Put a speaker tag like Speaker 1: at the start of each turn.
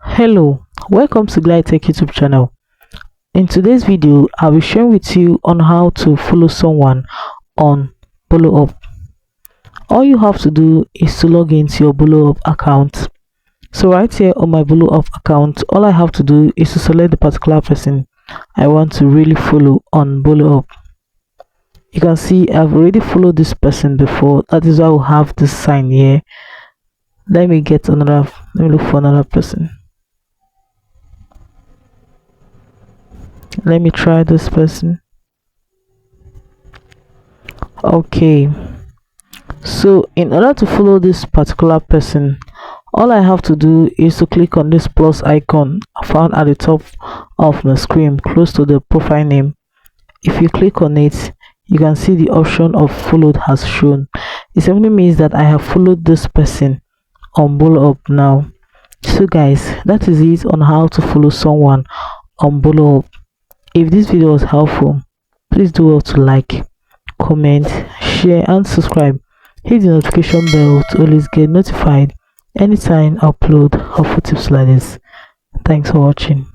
Speaker 1: Hello, welcome to Glide Tech YouTube channel. In today's video, I'll be sharing with you on how to follow someone on Boloup. All you have to do is to log into your Boloup account. So right here on my Boloup account, all I have to do is to select the particular person I want to really follow on Boloup. You can see I've already followed this person before. That is why we'll have this sign here. Let me look for another person. Let me try this person. Okay, so in order to follow this particular person, all I have to do is to click on this plus icon found at the top of the screen close to the profile name. If you click on it, you can see the option of followed has shown. It simply means that I have followed this person on Boloup now. So guys, that is it on how to follow someone on Boloup. If this video was helpful, please do well to like, comment, share and subscribe. Hit the notification bell to always get notified anytime I upload helpful tips like this. Thanks for watching.